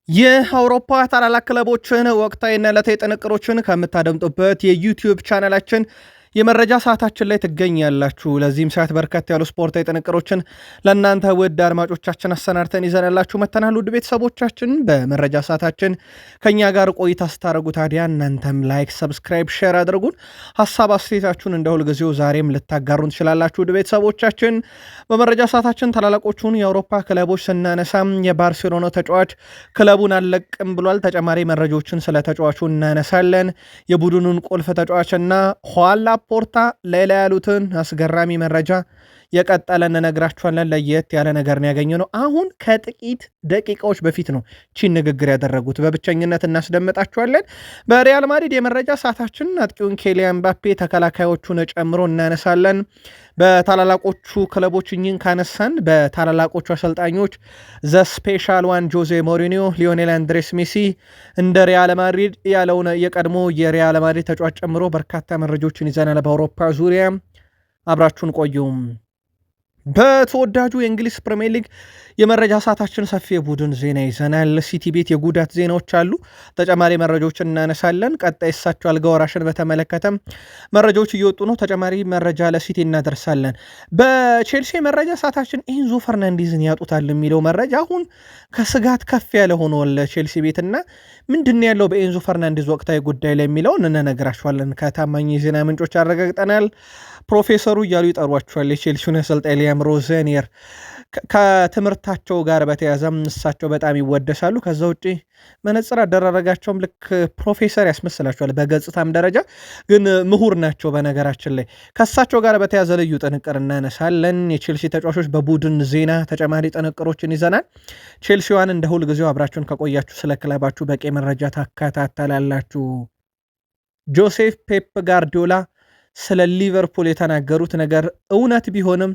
የአውሮፓ ታላላቅ ክለቦችን ወቅታዊና ዕለታዊ ጥንቅሮችን ከምታደምጡበት የዩቲዩብ ቻናላችን የመረጃ ሰዓታችን ላይ ትገኛላችሁ። ለዚህም ሰዓት በርከት ያሉ ስፖርታዊ ጥንቅሮችን ለእናንተ ውድ አድማጮቻችን አሰናድተን ይዘንላችሁ መተናል። ውድ ቤተሰቦቻችን በመረጃ ሰዓታችን ከኛ ጋር ቆይታ ስታደርጉ ታዲያ እናንተም ላይክ፣ ሰብስክራይብ፣ ሼር አድርጉን። ሀሳብ አስተያየታችሁን እንደ ሁልጊዜው ዛሬም ልታጋሩን ትችላላችሁ። ውድ ቤተሰቦቻችን በመረጃ ሰዓታችን ታላላቆቹን የአውሮፓ ክለቦች ስናነሳም የባርሴሎና ተጫዋች ክለቡን አልለቅም ብሏል። ተጨማሪ መረጃዎችን ስለ ተጫዋቹ እናነሳለን። የቡድኑን ቁልፍ ተጫዋችና ኋላ ፖርታ ሌላ ያሉትን አስገራሚ መረጃ የቀጠለ እንነግራችኋለን። ለየት ያለ ነገር ነው ያገኘነው። አሁን ከጥቂት ደቂቃዎች በፊት ነው ቺን ንግግር ያደረጉት። በብቸኝነት እናስደምጣችኋለን። በሪያል ማድሪድ የመረጃ ሰዓታችን አጥቂውን ኬሊያን ምባፔ ተከላካዮቹን ጨምሮ እናነሳለን። በታላላቆቹ ክለቦች እኝን ካነሳን በታላላቆቹ አሰልጣኞች ዘ ስፔሻል ዋን ጆዜ ሞሪኒዮ ሊዮኔል አንድሬስ ሜሲ እንደ ሪያል ማድሪድ ያለውን የቀድሞ የሪያል ማድሪድ ተጫዋች ጨምሮ በርካታ መረጃዎችን ይዘናል። በአውሮፓ ዙሪያ አብራችሁን ቆዩም። በተወዳጁ የእንግሊዝ ፕሪሚየር ሊግ የመረጃ ሰዓታችን ሰፊ የቡድን ዜና ይዘናል። ሲቲ ቤት የጉዳት ዜናዎች አሉ። ተጨማሪ መረጃዎችን እናነሳለን። ቀጣይ እሳቸው አልጋ ወራሽን በተመለከተም መረጃዎች እየወጡ ነው። ተጨማሪ መረጃ ለሲቲ እናደርሳለን። በቼልሲ የመረጃ ሰዓታችን ኤንዞ ፈርናንዴዝን ያጡታል የሚለው መረጃ አሁን ከስጋት ከፍ ያለ ሆኗል ቼልሲ ቤትና ምንድን ያለው በኤንዞ ፈርናንዴዝ ወቅታዊ ጉዳይ ላይ የሚለውን እንነግራችኋለን። ከታማኝ የዜና ምንጮች አረጋግጠናል። ፕሮፌሰሩ እያሉ ይጠሯቸዋል የቼልሲውን አሰልጣኝ ሊያም ሮዘኒየር። ከትምህርታቸው ጋር በተያዘም እሳቸው በጣም ይወደሳሉ። ከዛ ውጭ መነጽር አደራረጋቸውም ልክ ፕሮፌሰር ያስመስላቸዋል። በገጽታም ደረጃ ግን ምሁር ናቸው። በነገራችን ላይ ከእሳቸው ጋር በተያዘ ልዩ ጥንቅር እናነሳለን። የቼልሲ ተጫዋቾች በቡድን ዜና ተጨማሪ ጥንቅሮችን ይዘናል። ቼልሲዋን እንደ ሁል ጊዜው አብራችሁን ከቆያችሁ ስለ ክለባችሁ በቂ መረጃ ታካታተላላችሁ። ጆሴፍ ፔፕ ጋርዲዮላ ስለ ሊቨርፑል የተናገሩት ነገር እውነት ቢሆንም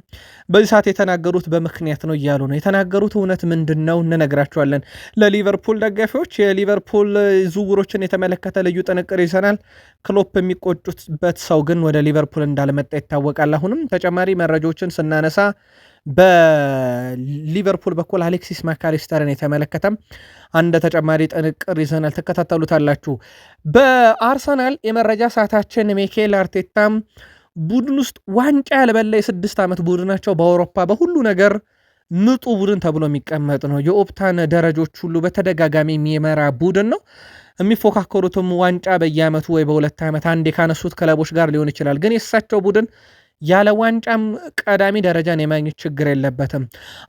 በዚህ ሰዓት የተናገሩት በምክንያት ነው እያሉ ነው። የተናገሩት እውነት ምንድን ነው እንነግራቸዋለን። ለሊቨርፑል ደጋፊዎች የሊቨርፑል ዝውውሮችን የተመለከተ ልዩ ጥንቅር ይዘናል። ክሎፕ የሚቆጩበት ሰው ግን ወደ ሊቨርፑል እንዳልመጣ ይታወቃል። አሁንም ተጨማሪ መረጃዎችን ስናነሳ በሊቨርፑል በኩል አሌክሲስ ማካሊስተርን የተመለከተም አንድ ተጨማሪ ጥንቅር ይዘናል። ትከታተሉታላችሁ። በአርሰናል የመረጃ ሰዓታችን ሚኬል አርቴታም ቡድን ውስጥ ዋንጫ ያልበላ የ6 ዓመት ቡድናቸው በአውሮፓ በሁሉ ነገር ምጡ ቡድን ተብሎ የሚቀመጥ ነው። የኦፕታን ደረጆች ሁሉ በተደጋጋሚ የሚመራ ቡድን ነው። የሚፎካከሩትም ዋንጫ በየዓመቱ ወይ በሁለት ዓመት አንዴ ካነሱት ክለቦች ጋር ሊሆን ይችላል። ግን የእሳቸው ቡድን ያለ ዋንጫም ቀዳሚ ደረጃን የማግኘት ችግር የለበትም።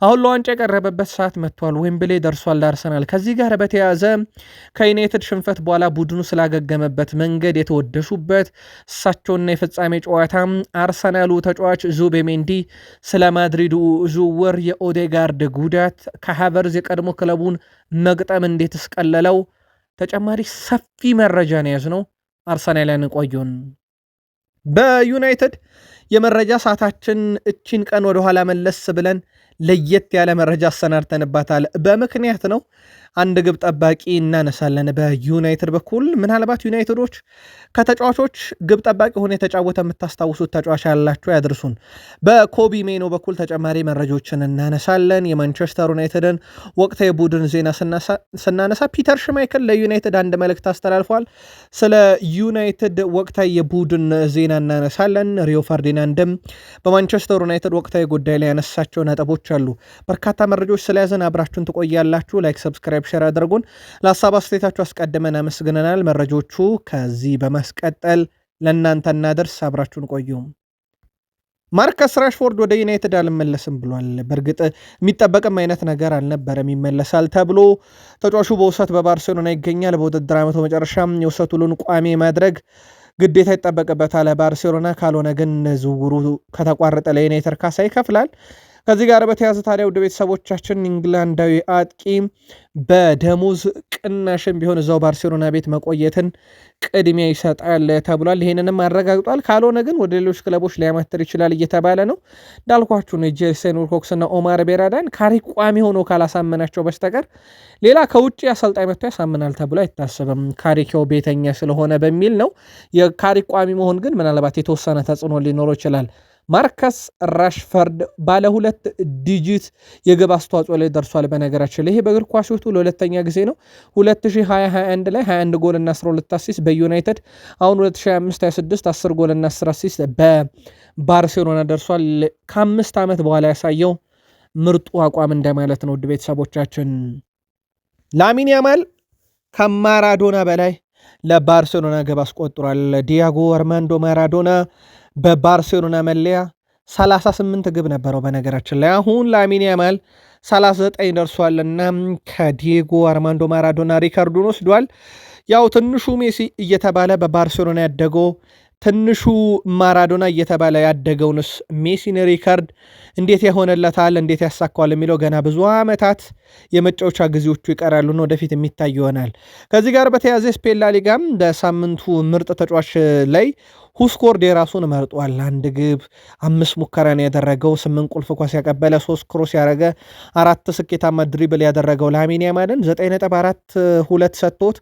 አሁን ለዋንጫ የቀረበበት ሰዓት መጥቷል። ዌምብሌ ደርሷል አርሰናል። ከዚህ ጋር በተያያዘ ከዩናይትድ ሽንፈት በኋላ ቡድኑ ስላገገመበት መንገድ የተወደሱበት እሳቸውና የፍጻሜ ጨዋታ አርሰናሉ ተጫዋች ዙቤሜንዲ ስለ ማድሪዱ ዝውውር፣ የኦዴጋርድ ጉዳት፣ ከሃቨርዝ የቀድሞ ክለቡን መግጠም እንዴት እስቀለለው ተጨማሪ ሰፊ መረጃ ነው ያዝነው። አርሰናልን ቆዩን። በዩናይትድ የመረጃ ሰዓታችን እቺን ቀን ወደኋላ መለስ ብለን ለየት ያለ መረጃ አሰናድተንባታል። በምክንያት ነው። አንድ ግብ ጠባቂ እናነሳለን። በዩናይትድ በኩል ምናልባት ዩናይትዶች ከተጫዋቾች ግብ ጠባቂ ሆነ የተጫወተ የምታስታውሱት ተጫዋች ያላችሁ ያድርሱን። በኮቢ ሜኖ በኩል ተጨማሪ መረጃዎችን እናነሳለን። የማንቸስተር ዩናይትድን ወቅታዊ ቡድን ዜና ስናነሳ ፒተር ሽማይክል ለዩናይትድ አንድ መልእክት አስተላልፏል። ስለ ዩናይትድ ወቅታዊ የቡድን ዜና እናነሳለን። ሪዮ ፈርዲናንድም በማንቸስተር ዩናይትድ ወቅታዊ ጉዳይ ላይ ያነሳቸው ነጥቦች አሉ። በርካታ መረጃዎች ስለያዘን አብራችሁን ትቆያላችሁ። ላይክ፣ ሰብስክራይብ፣ ሼር አድርጉን። ለሀሳብ አስተያየታችሁ አስቀድመን አመስግነናል። መረጃዎቹ ከዚህ በማስቀጠል ለእናንተ እናደርስ። አብራችሁን ቆዩ። ማርከስ ራሽፎርድ ወደ ዩናይትድ አልመለስም ብሏል። በእርግጥ የሚጠበቅም አይነት ነገር አልነበረም። ይመለሳል ተብሎ ተጫዋቹ በውሰት በባርሴሎና ይገኛል። በውድድር ዓመቱ መጨረሻም የውሰት ውሉን ቋሚ ማድረግ ግዴታ ይጠበቅበታል ባርሴሎና። ካልሆነ ግን ዝውውሩ ከተቋረጠ ለዩናይትድ ካሳ ይከፍላል። ከዚህ ጋር በተያዘ ታዲያ ውድ ቤተሰቦቻችን ኢንግላንዳዊ አጥቂ በደሞዝ ቅናሽም ቢሆን እዛው ባርሴሎና ቤት መቆየትን ቅድሚያ ይሰጣል ተብሏል። ይህንንም አረጋግጧል። ካልሆነ ግን ወደ ሌሎች ክለቦች ሊያማትር ይችላል እየተባለ ነው። እንዳልኳችሁ ነው ጄሰን ዊልኮክስ እና ኦማር ቤራዳን ካሪክ ቋሚ ሆኖ ካላሳመናቸው በስተቀር ሌላ ከውጭ አሰልጣኝ መጥቶ ያሳምናል ተብሎ አይታሰብም። ካሪኬው ቤተኛ ስለሆነ በሚል ነው። የካሪክ ቋሚ መሆን ግን ምናልባት የተወሰነ ተጽዕኖ ሊኖረው ይችላል። ማርከስ ራሽፈርድ ባለ 2 ዲጂት የግብ አስተዋጽኦ ላይ ደርሷል። በነገራችን ላይ ይሄ በእግር ኳስ ሕይወቱ ለሁለተኛ ጊዜ ነው። 2020-21 ላይ 21 ጎል እና 12 አሲስት በዩናይትድ፣ አሁን 2025-26 10 ጎል እና 10 አሲስት በባርሴሎና ደርሷል። ከ5 ዓመት በኋላ ያሳየው ምርጡ አቋም እንደማለት ነው። ውድ ቤተሰቦቻችን ላሚን ያማል ከማራዶና በላይ ለባርሴሎና ግብ አስቆጥሯል። ዲያጎ አርማንዶ ማራዶና በባርሴሎና መለያ 38 ግብ ነበረው። በነገራችን ላይ አሁን ላሚን ያማል 39 ደርሷልና ከዲያጎ አርማንዶ ማራዶና ሪካርዱን ወስዷል። ያው ትንሹ ሜሲ እየተባለ በባርሴሎና ያደገው ትንሹ ማራዶና እየተባለ ያደገውንስ ሜሲን ሪካርድ እንዴት ያሆነለታል፣ እንዴት ያሳካዋል የሚለው ገና ብዙ ዓመታት የመጫወቻ ጊዜዎቹ ይቀራሉና ወደፊት የሚታይ ይሆናል። ከዚህ ጋር በተያያዘ ስፔን ላሊጋም በሳምንቱ ምርጥ ተጫዋች ላይ ሁስኮርድ የራሱን መርጧል። 1 ግብ 5 ሙከራን ያደረገው 8 ቁልፍ ኳስ ያቀበለ 3 ክሮስ ያደረገ 4 ስኬታማ ድሪብል ያደረገው ላሚን ያማልን 9.42 ሰጥቶት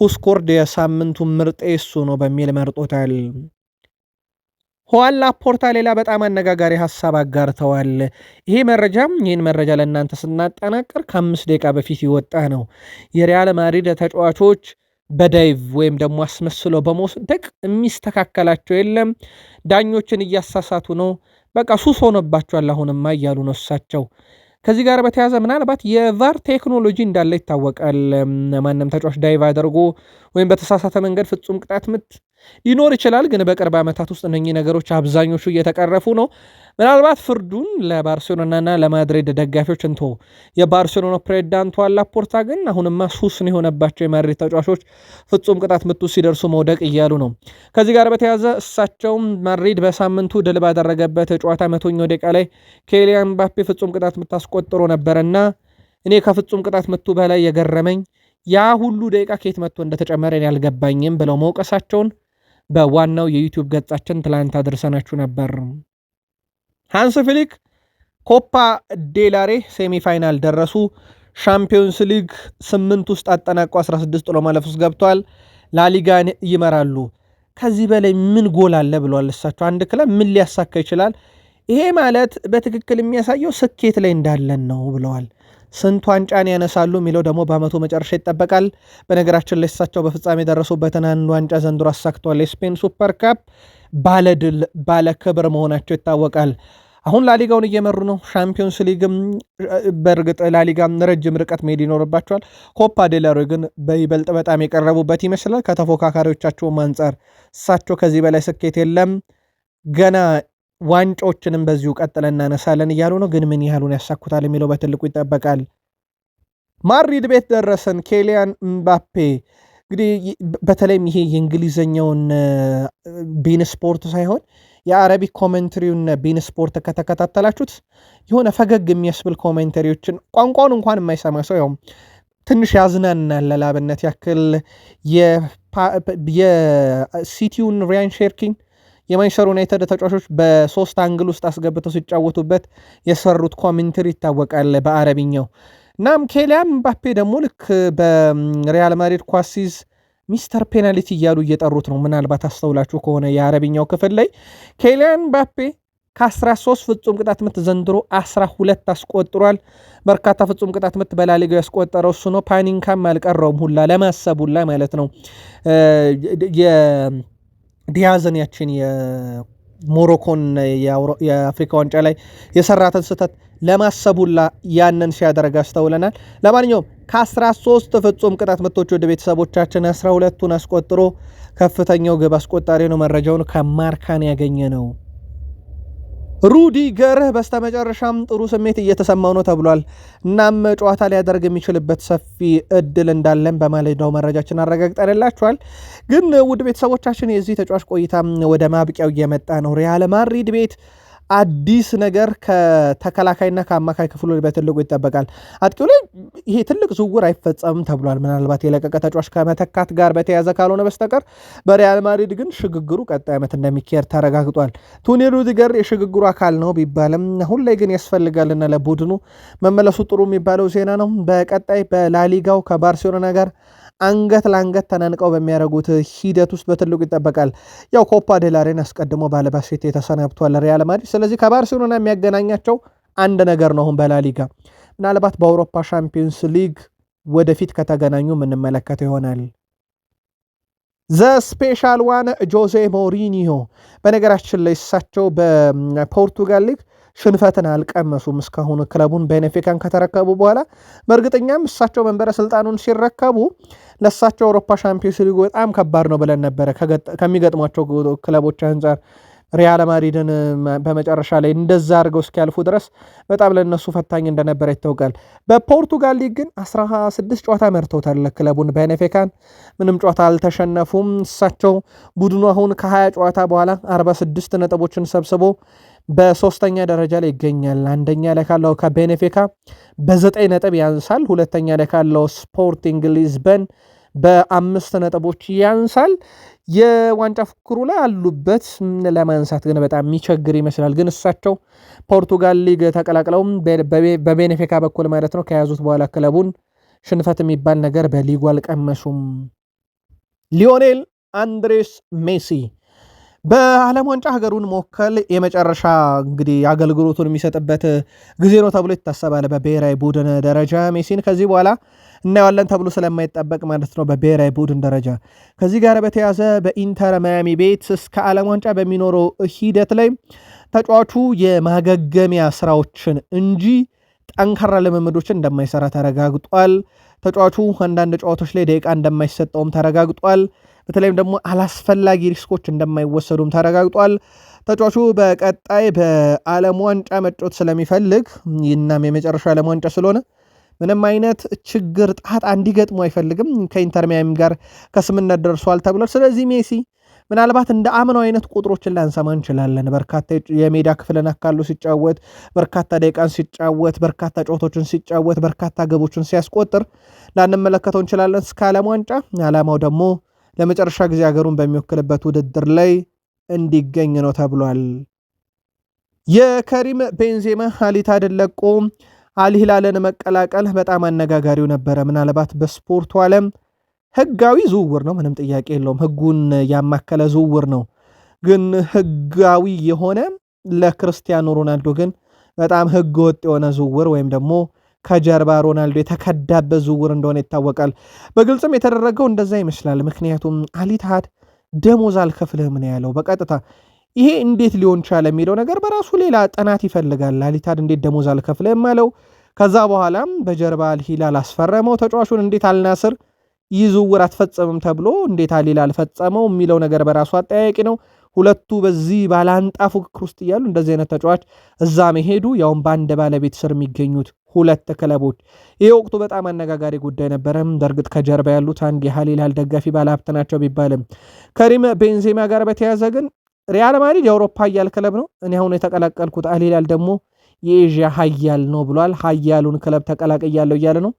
ሁስኮርድ የሳምንቱ ምርጥ እሱ ነው በሚል መርጦታል። ሁዋን ላፖርታ ሌላ በጣም አነጋጋሪ ሀሳብ አጋርተዋል። ይህን መረጃ ለእናንተ ስናጠናቀር ከ5 ደቂቃ በፊት ይወጣ ነው። የሪያል ማድሪድ ተጫዋቾች በዳይቭ ወይም ደግሞ አስመስሎ በመውሰድ የሚስተካከላቸው የለም፣ ዳኞችን እያሳሳቱ ነው፣ በቃ ሱስ ሆነባቸዋል አሁንማ እያሉ ነው እሳቸው። ከዚህ ጋር በተያዘ ምናልባት የቫር ቴክኖሎጂ እንዳለ ይታወቃል። ማንም ተጫዋች ዳይቭ አድርጎ ወይም በተሳሳተ መንገድ ፍጹም ቅጣት ምት ሊኖር ይችላል፣ ግን በቅርብ ዓመታት ውስጥ እነኚህ ነገሮች አብዛኞቹ እየተቀረፉ ነው። ምናልባት ፍርዱን ለባርሴሎናና ለማድሪድ ደጋፊዎች እንቶ የባርሴሎና ፕሬዚዳንት ሁዋን ላፖርታ ግን አሁንማ ሱስን የሆነባቸው የማድሪድ ተጫዋቾች ፍጹም ቅጣት ምቱ ሲደርሱ መውደቅ እያሉ ነው። ከዚህ ጋር በተያዘ እሳቸውም ማድሪድ በሳምንቱ ድል ባደረገበት ጨዋታ 100ኛው ደቂቃ ላይ ኬሊያን ምባፔ ፍጹም ቅጣት ምት አስቆጥሮ ነበርና እኔ ከፍጹም ቅጣት ምቱ በላይ የገረመኝ ያ ሁሉ ደቂቃ ከየት መጥቶ እንደተጨመረ ያልገባኝም ብለው መውቀሳቸውን በዋናው የዩቲዩብ ገጻችን ትላንት አድርሰናችሁ ነበር። ሃንስ ፍሊክ ኮፓ ዴላሬ ሴሚፋይናል ደረሱ። ሻምፒዮንስ ሊግ 8 ውስጥ አጠናቆ 16 ጥሎ ማለፍ ውስጥ ገብቷል። ላሊጋን ይመራሉ። ከዚህ በላይ ምን ጎል አለ ብለዋል እሳቸው። አንድ ክለብ ምን ሊያሳካ ይችላል? ይሄ ማለት በትክክል የሚያሳየው ስኬት ላይ እንዳለን ነው ብለዋል። ስንት ዋንጫን ያነሳሉ የሚለው ደግሞ በአመቱ መጨረሻ ይጠበቃል። በነገራችን ላይ እሳቸው በፍጻሜ የደረሱበትን አንድ ዋንጫ ዘንድሮ አሳክተዋል። የስፔን ሱፐር ካፕ ባለድል ባለክብር መሆናቸው ይታወቃል። አሁን ላሊጋውን እየመሩ ነው። ሻምፒዮንስ ሊግም በእርግጥ ላሊጋም ረጅም ርቀት መሄድ ይኖርባቸዋል። ኮፓ ዴላሬ ግን በይበልጥ በጣም የቀረቡበት ይመስላል ከተፎካካሪዎቻቸውም አንጻር። እሳቸው ከዚህ በላይ ስኬት የለም ገና ዋንጫዎችንም በዚሁ ቀጥለን እናነሳለን እያሉ ነው። ግን ምን ያህሉን ያሳኩታል የሚለው በትልቁ ይጠበቃል። ማድሪድ ቤት ደረሰን። ኬሊያን ምባፔ እንግዲህ በተለይም ይሄ የእንግሊዝኛውን ቢን ስፖርት ሳይሆን የአረቢክ ኮሜንትሪውን ቢን ስፖርት ከተከታተላችሁት የሆነ ፈገግ የሚያስብል ኮሜንተሪዎችን ቋንቋውን እንኳን የማይሰማ ሰው ያው ትንሽ ያዝናናል። ለላብነት ያክል የሲቲውን ሪያን ሼርኪን የማንቸስተር ዩናይትድ ተጫዋቾች በሶስት አንግል ውስጥ አስገብተው ሲጫወቱበት የሰሩት ኮሜንተሪ ይታወቃል በአረብኛው። እናም ኬሊያን ምባፔ ደግሞ ልክ በሪያል ማድሪድ ኳሲዝ ሚስተር ፔናልቲ እያሉ እየጠሩት ነው። ምናልባት አስተውላችሁ ከሆነ የአረብኛው ክፍል ላይ ኬሊያን ምባፔ ከ13 ፍጹም ቅጣት ምት ዘንድሮ 12 አስቆጥሯል። በርካታ ፍጹም ቅጣት ምት በላሊጋው ያስቆጠረው እሱ ነው። ፓኒንካም አልቀረውም ሁላ ለማሰብ ሁላ ማለት ነው። ዲያዝን ያችን የሞሮኮን የአፍሪካ ዋንጫ ላይ የሰራትን ስህተት ለማሰቡላ ያንን ሲያደርግ አስተውለናል። ለማንኛውም ከ13 ፍጹም ቅጣት ምቶች ወደ ቤተሰቦቻችን 12ቱን አስቆጥሮ ከፍተኛው ግብ አስቆጣሪ ነው። መረጃውን ከማርካን ያገኘ ነው። ሩዲገር በስተመጨረሻም ጥሩ ስሜት እየተሰማው ነው ተብሏል። እናም ጨዋታ ሊያደርግ የሚችልበት ሰፊ እድል እንዳለን በማለዳው መረጃችን አረጋግጠንላችኋል። ግን ውድ ቤተሰቦቻችን የዚህ ተጫዋች ቆይታ ወደ ማብቂያው እየመጣ ነው። ሪያል ማድሪድ ቤት አዲስ ነገር ከተከላካይና ከአማካይ ክፍሉ በትልቁ ይጠበቃል። አጥቂው ላይ ይሄ ትልቅ ዝውውር አይፈጸምም ተብሏል። ምናልባት የለቀቀ ተጫዋች ከመተካት ጋር በተያዘ ካልሆነ በስተቀር በሪያል ማድሪድ ግን ሽግግሩ ቀጣይ ዓመት እንደሚካሄድ ተረጋግጧል። ቶኒ ሩዲገር የሽግግሩ አካል ነው ቢባልም አሁን ላይ ግን ያስፈልጋልና ለቡድኑ መመለሱ ጥሩ የሚባለው ዜና ነው። በቀጣይ በላሊጋው ከባርሴሎና ጋር አንገት ለአንገት ተናንቀው በሚያደርጉት ሂደት ውስጥ በትልቁ ይጠበቃል። ያው ኮፓ ዴላሬን አስቀድሞ ባለባሴት የተሰናብቷል ሪያል ማድሪድ። ስለዚህ ከባርሴሎና የሚያገናኛቸው አንድ ነገር ነው። አሁን በላሊጋ ምናልባት በአውሮፓ ሻምፒዮንስ ሊግ ወደፊት ከተገናኙ የምንመለከተው ይሆናል። ዘ ስፔሻል ዋን ጆዜ ሞሪኒዮ በነገራችን ላይ እሳቸው በፖርቱጋል ሊግ ሽንፈትን አልቀመሱም እስካሁን ክለቡን ቤኔፊካን ከተረከቡ በኋላ። በእርግጠኛም እሳቸው መንበረ ስልጣኑን ሲረከቡ ለእሳቸው አውሮፓ ሻምፒዮንስ ሊግ በጣም ከባድ ነው ብለን ነበረ ከሚገጥሟቸው ክለቦች አንጻር። ሪያል ማድሪድን በመጨረሻ ላይ እንደዛ አድርገው እስኪያልፉ ድረስ በጣም ለነሱ ፈታኝ እንደነበረ ይታወቃል። በፖርቱጋል ሊግ ግን 16 ጨዋታ መርተውታል ክለቡን ቤኔፊካን፣ ምንም ጨዋታ አልተሸነፉም። እሳቸው ቡድኑ አሁን ከ20 ጨዋታ በኋላ 46 ነጥቦችን ሰብስቦ በሶስተኛ ደረጃ ላይ ይገኛል። አንደኛ ላይ ካለው ከቤኔፊካ በ9 ነጥብ ያንሳል። ሁለተኛ ላይ ካለው ስፖርቲንግ ሊዝበን በ5 ነጥቦች ያንሳል። የዋንጫ ፉክሩ ላይ አሉበት ለማንሳት ግን በጣም የሚቸግር ይመስላል። ግን እሳቸው ፖርቱጋል ሊግ ተቀላቅለው በቤኔፊካ በኩል ማለት ነው ከያዙት በኋላ ክለቡን ሽንፈት የሚባል ነገር በሊጉ አልቀመሱም። ሊዮኔል አንድሬስ ሜሲ በዓለም ዋንጫ ሀገሩን መወከል የመጨረሻ እንግዲህ አገልግሎቱን የሚሰጥበት ጊዜ ነው ተብሎ ይታሰባል። በብሔራዊ ቡድን ደረጃ ሜሲን ከዚህ በኋላ እናየዋለን ተብሎ ስለማይጠበቅ ማለት ነው። በብሔራዊ ቡድን ደረጃ ከዚህ ጋር በተያዘ በኢንተር ማያሚ ቤት እስከ ዓለም ዋንጫ በሚኖረው ሂደት ላይ ተጫዋቹ የማገገሚያ ስራዎችን እንጂ ጠንካራ ልምምዶችን እንደማይሰራ ተረጋግጧል። ተጫዋቹ አንዳንድ ጨዋታዎች ላይ ደቂቃ እንደማይሰጠውም ተረጋግጧል። በተለይም ደግሞ አላስፈላጊ ሪስኮች እንደማይወሰዱም ተረጋግጧል። ተጫዋቹ በቀጣይ በዓለም ዋንጫ መጫወት ስለሚፈልግ እናም የመጨረሻ ዓለም ዋንጫ ስለሆነ ምንም አይነት ችግር ጣጣ እንዲገጥሙ አይፈልግም። ከኢንተር ሚያሚ ጋር ከስምነት ደርሷል ተብሏል። ስለዚህ ሜሲ ምናልባት እንደ አምናው አይነት ቁጥሮችን ላንሰማ እንችላለን። በርካታ የሜዳ ክፍልን አካሉ ሲጫወት፣ በርካታ ደቂቃን ሲጫወት፣ በርካታ ጨዋታዎችን ሲጫወት፣ በርካታ ግቦችን ሲያስቆጥር ላንመለከተው እንችላለን እስከ ዓለም ዋንጫ። ዓላማው ደግሞ ለመጨረሻ ጊዜ ሀገሩን በሚወክልበት ውድድር ላይ እንዲገኝ ነው ተብሏል። የከሪም ቤንዜማ አሊታድን ለቆ አልሂላልን መቀላቀል በጣም አነጋጋሪው ነበረ። ምናልባት በስፖርቱ ዓለም ህጋዊ ዝውውር ነው፣ ምንም ጥያቄ የለውም። ህጉን ያማከለ ዝውውር ነው። ግን ህጋዊ የሆነ ለክርስቲያኖ ሮናልዶ ግን በጣም ህገ ወጥ የሆነ ዝውውር ወይም ደግሞ ከጀርባ ሮናልዶ የተከዳበት ዝውውር እንደሆነ ይታወቃል። በግልጽም የተደረገው እንደዛ ይመስላል። ምክንያቱም አልኢትሃድ ደሞዝ አልከፍልህም ነው ያለው በቀጥታ። ይሄ እንዴት ሊሆን ቻለ የሚለው ነገር በራሱ ሌላ ጥናት ይፈልጋል። አልኢትሃድ እንዴት ደሞዝ አልከፍልህም አለው? ከዛ በኋላም በጀርባ አልሂላል አስፈረመው ተጫዋቹን። እንዴት አልናስር ይህ ዝውውር አትፈጸምም ተብሎ እንዴት አልሂላል ፈጸመው የሚለው ነገር በራሱ አጠያያቂ ነው። ሁለቱ በዚህ ባላንጣ ፉክክር ውስጥ እያሉ እንደዚህ አይነት ተጫዋች እዛ መሄዱ ያውም በአንድ ባለቤት ስር የሚገኙት ሁለት ክለቦች፣ ይሄ ወቅቱ በጣም አነጋጋሪ ጉዳይ ነበረም። በእርግጥ ከጀርባ ያሉት አንድ የአልሂላል ደጋፊ ባለሀብት ናቸው ቢባልም ከሪም ቤንዜማ ጋር በተያዘ ግን ሪያል ማድሪድ የአውሮፓ ሀያል ክለብ ነው፣ እኔ አሁን የተቀላቀልኩት አልሂላል ደግሞ የኤዥያ ሀያል ነው ብሏል። ሀያሉን ክለብ ተቀላቅያለሁ እያለ ነው።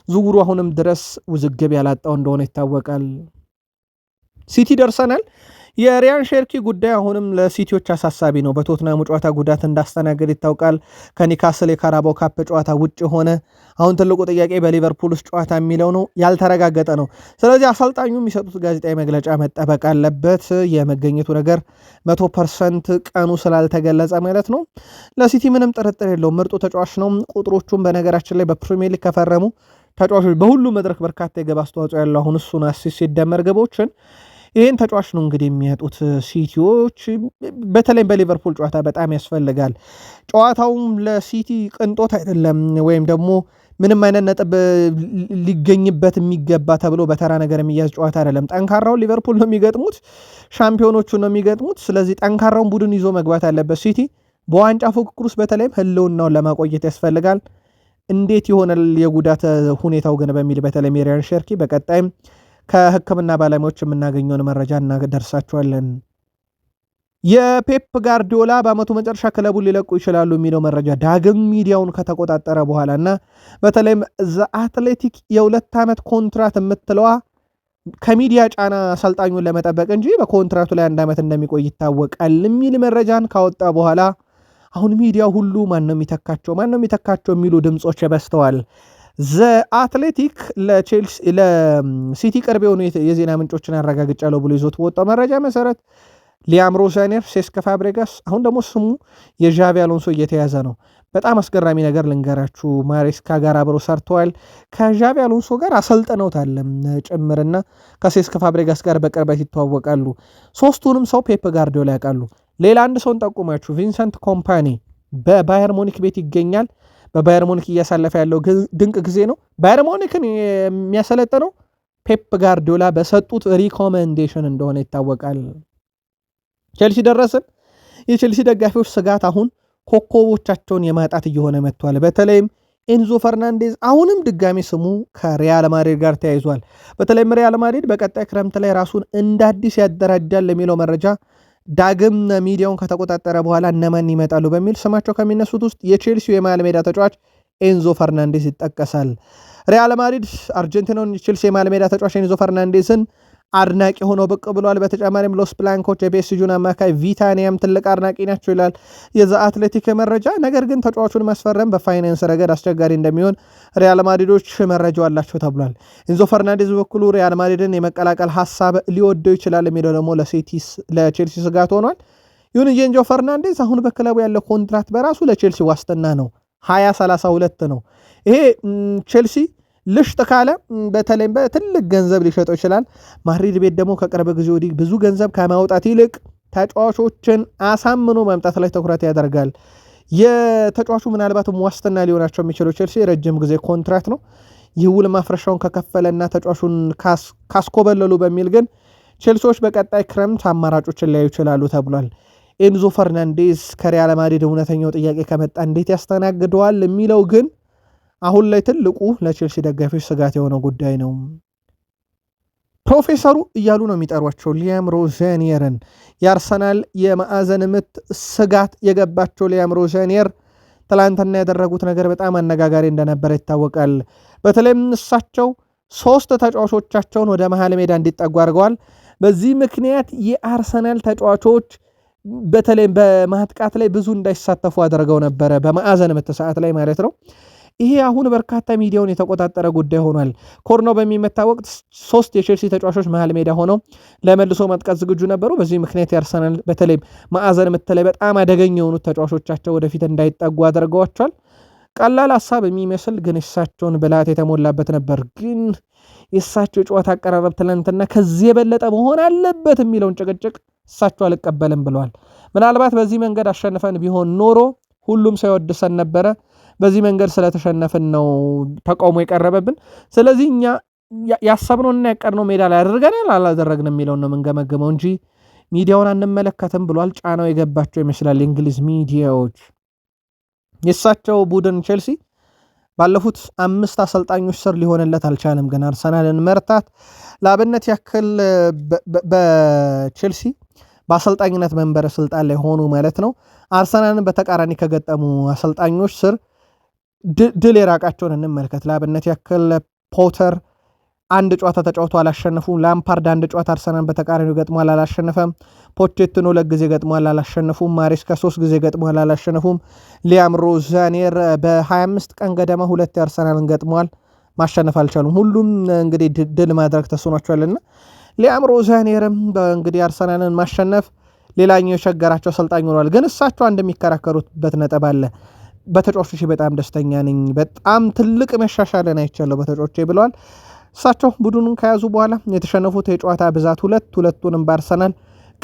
ዝውውሩ አሁንም ድረስ ውዝግብ ያላጣው እንደሆነ ይታወቃል። ሲቲ ደርሰናል። የሪያን ሼርኪ ጉዳይ አሁንም ለሲቲዎች አሳሳቢ ነው። በቶትናሙ ጨዋታ ጉዳት እንዳስተናገድ ይታወቃል። ከኒካስል የካራባው ካፕ ጨዋታ ውጭ ሆነ። አሁን ትልቁ ጥያቄ በሊቨርፑል ውስጥ ጨዋታ የሚለው ነው፣ ያልተረጋገጠ ነው። ስለዚህ አሰልጣኙ የሚሰጡት ጋዜጣዊ መግለጫ መጠበቅ አለበት። የመገኘቱ ነገር 100% ቀኑ ስላልተገለጸ ማለት ነው። ለሲቲ ምንም ጥርጥር የለውም፣ ምርጡ ተጫዋች ነው። ቁጥሮቹም በነገራችን ላይ በፕሪሚየር ሊግ ከፈረሙ ተጫዋቾች በሁሉ መድረክ በርካታ የግብ አስተዋጽኦ ያለው አሁን እሱን አሲስት ሲደመር ግቦችን ይህን ተጫዋች ነው እንግዲህ የሚያጡት ሲቲዎች። በተለይም በሊቨርፑል ጨዋታ በጣም ያስፈልጋል። ጨዋታውም ለሲቲ ቅንጦት አይደለም፣ ወይም ደግሞ ምንም አይነት ነጥብ ሊገኝበት የሚገባ ተብሎ በተራ ነገር የሚያዝ ጨዋታ አይደለም። ጠንካራውን ሊቨርፑል ነው የሚገጥሙት፣ ሻምፒዮኖቹ ነው የሚገጥሙት። ስለዚህ ጠንካራውን ቡድን ይዞ መግባት አለበት ሲቲ። በዋንጫ ፉክክር ውስጥ በተለይም ህልውናውን ለማቆየት ያስፈልጋል። እንዴት ይሆናል የጉዳት ሁኔታው ግን በሚል በተለይ ሪያን ሼርኪ በቀጣይም ከሕክምና ባለሙያዎች የምናገኘውን መረጃ እናደርሳቸዋለን። የፔፕ ጋርዲዮላ በአመቱ መጨረሻ ክለቡን ሊለቁ ይችላሉ የሚለው መረጃ ዳግም ሚዲያውን ከተቆጣጠረ በኋላ እና በተለይም ዘ አትሌቲክ የ2 ዓመት ኮንትራት የምትለዋ ከሚዲያ ጫና አሰልጣኙን ለመጠበቅ እንጂ በኮንትራቱ ላይ 1 ዓመት እንደሚቆይ ይታወቃል የሚል መረጃን ካወጣ በኋላ አሁን ሚዲያው ሁሉ ማን ነው የሚተካቸው የሚሉ ድምጾች በስተዋል። ዘ አትሌቲክ ለሲቲ ቅርብ የሆኑ የዜና ምንጮችን አረጋግጫለሁ ብሎ ይዞት በወጣው መረጃ መሰረት ሊያም ሮዛኔር፣ ሴስክ ፋብሬጋስ አሁን ደግሞ ስሙ የዣቪ አሎንሶ እየተያዘ ነው። በጣም አስገራሚ ነገር ልንገራችሁ። ማሬስካ ጋር አብረው ሰርተዋል። ከዣቪ አሎንሶ ጋር አሰልጥነውታል ጭምርና ከሴስክ ፋብሬጋስ ጋር በቅርበት ይተዋወቃሉ። ሶስቱንም ሰው ፔፕ ጋርዲዮላ ያውቃሉ። ሌላ አንድ ሰውን ጠቁማችሁ፣ ቪንሰንት ኮምፓኒ በባየር ሙኒክ ቤት ይገኛል። በባየር ሙኒክ እያሳለፈ ያለው ድንቅ ጊዜ ነው። ባየር ሙኒክን የሚያሰለጥነው ፔፕ ጋርዲዮላ በሰጡት ሪኮሜንዴሽን እንደሆነ ይታወቃል። ቼልሲ ደረስን። የቼልሲ ደጋፊዎች ስጋት አሁን ኮከቦቻቸውን የማጣት እየሆነ መጥቷል። በተለይም ኤንዞ ፈርናንዴዝ አሁንም ድጋሚ ስሙ ከሪያል ማድሪድ ጋር ተያይዟል። በተለይም ሪያል ማድሪድ በቀጣይ ክረምት ላይ ራሱን እንደ አዲስ ያደራጃል የሚለው መረጃ ዳግም ሚዲያውን ከተቆጣጠረ በኋላ እነማን ይመጣሉ በሚል ስማቸው ከሚነሱት ውስጥ የቼልሲው የመሃል ሜዳ ተጫዋች ኤንዞ ፈርናንዴዝ ይጠቀሳል። ሪያል ማድሪድ አርጀንቲናውን የቼልሲ የመሃል ሜዳ ተጫዋች ኤንዞ ፈርናንዴዝን አድናቂ ሆኖ ብቅ ብሏል። በተጨማሪም ሎስ ብላንኮች የፒኤስጂውን አማካይ ቪታኒያም ትልቅ አድናቂ ናቸው ይላል የዛ አትሌቲክ መረጃ። ነገር ግን ተጫዋቹን ማስፈረም በፋይናንስ ረገድ አስቸጋሪ እንደሚሆን ሪያል ማድሪዶች መረጃው አላቸው ተብሏል። ኤንዞ ፈርናንዴዝ በኩሉ ሪያል ማድሪድን የመቀላቀል ሀሳብ ሊወደው ይችላል የሚለው ደግሞ ለቼልሲ ስጋት ሆኗል። ይሁን እንጂ ኤንዞ ፈርናንዴዝ አሁን በክለቡ ያለው ኮንትራት በራሱ ለቼልሲ ዋስትና ነው፣ 2032 ነው። ይሄ ቼልሲ ልሽጥ ካለ በተለይም በትልቅ ገንዘብ ሊሸጠው ይችላል። ማድሪድ ቤት ደግሞ ከቅርብ ጊዜ ወዲህ ብዙ ገንዘብ ከማውጣት ይልቅ ተጫዋቾችን አሳምኖ ማምጣት ላይ ትኩረት ያደርጋል። የተጫዋቹ ምናልባትም ዋስትና ሊሆናቸው የሚችለው ቼልሲ ረጅም ጊዜ ኮንትራት ነው። ይህ ውል ማፍረሻውን ከከፈለና ተጫዋቹን ካስኮበለሉ በሚል ግን ቼልሲዎች በቀጣይ ክረምት አማራጮችን ሊያዩ ይችላሉ ተብሏል። ኤንዞ ፈርናንዴዝ ከሪያል ማድሪድ እውነተኛው ጥያቄ ከመጣ እንዴት ያስተናግደዋል የሚለው ግን አሁን ላይ ትልቁ ለቼልሲ ደጋፊዎች ስጋት የሆነው ጉዳይ ነው። ፕሮፌሰሩ እያሉ ነው የሚጠሯቸው ሊያም ሮዛኒየርን። የአርሰናል የማዕዘን ምት ስጋት የገባቸው ሊያም ሮዛኒየር ትላንትና ያደረጉት ነገር በጣም አነጋጋሪ እንደነበረ ይታወቃል። በተለይም እሳቸው 3 ተጫዋቾቻቸውን ወደ መሃል ሜዳ እንዲጠጉ አድርገዋል። በዚህ ምክንያት የአርሰናል ተጫዋቾች በተለይም በማጥቃት ላይ ብዙ እንዳይሳተፉ አድርገው ነበረ፣ በማዕዘን ምት ሰዓት ላይ ማለት ነው። ይሄ አሁን በርካታ ሚዲያውን የተቆጣጠረ ጉዳይ ሆኗል። ኮርኖ በሚመታ ወቅት 3 የቼልሲ ተጫዋቾች መሃል ሜዳ ሆነው ለመልሶ ማጥቃት ዝግጁ ነበሩ። በዚህ ምክንያት ያርሰናል በተለይ ማዕዘን ምት ላይ በጣም አደገኛ የሆኑት ተጫዋቾቻቸው ወደፊት እንዳይጠጉ አድርገዋቸዋል። ቀላል ሐሳብ የሚመስል ግን የእሳቸውን ብልሃት የተሞላበት ነበር። ግን የእሳቸው የጨዋታ አቀራረብ ትናንትና ከዚህ የበለጠ መሆን አለበት የሚለውን ጭቅጭቅ እሳቸው አልቀበልም ብለዋል። ምናልባት በዚህ መንገድ አሸንፈን ቢሆን ኖሮ ሁሉም ሰው ይወድሰን ነበረ። በዚህ መንገድ ስለተሸነፍን ነው ተቃውሞ የቀረበብን። ስለዚህ እኛ ያሰብነውና ያቀድነው ሜዳ ላይ አድርገናል አላደረግንም የሚለውን ነው የምንገመግመው እንጂ ሚዲያውን አንመለከትም ብሏል። ጫናው የገባቸው ይመስላል የእንግሊዝ ሚዲያዎች። የእሳቸው ቡድን ቼልሲ ባለፉት 5 አሰልጣኞች ስር ሊሆንለት አልቻለም። ግን አርሰናልን መርታት ለአብነት ያክል በቼልሲ በአሰልጣኝነት መንበረ ስልጣን ላይ ሆኑ ማለት ነው። አርሰናልን በተቃራኒ ከገጠሙ አሰልጣኞች ስር ድል የራቃቸውን እንመልከት። ለአብነት ያክል ፖተር 1 ጨዋታ ተጫውቶ አላሸነፉም። ላምፓርድ 1 ጨዋታ አርሰናል በተቃራኒው ገጥሟል፣ አላሸነፈም። ፖቼቲኖ 2 ጊዜ ገጥሟል፣ አላሸነፉም። ማሬስካ 3 ጊዜ ገጥሟል፣ አላሸነፉም። ሊያም ሮዛኒየር በ25 ቀን ገደማ 2 አርሰናልን ገጥሟል፣ ማሸነፍ አልቻሉም። ሁሉም እንግዲህ ድል ማድረግ ተስኗቸዋልና ሊያም ሮዛኒየርም እንግዲህ አርሰናልን ማሸነፍ ሌላኛው የቸገራቸው አሰልጣኝ ሆኗል። ግን እሳቸው እንደሚከራከሩበት ነጥብ አለ። በተጫዋቾች በጣም ደስተኛ ነኝ፣ በጣም ትልቅ መሻሻልን አይቻለሁ በተጫዋቾች ብለዋል። እሳቸው ቡድኑን ከያዙ በኋላ የተሸነፉት የጨዋታ ብዛት 2-2ቱንም በአርሰናል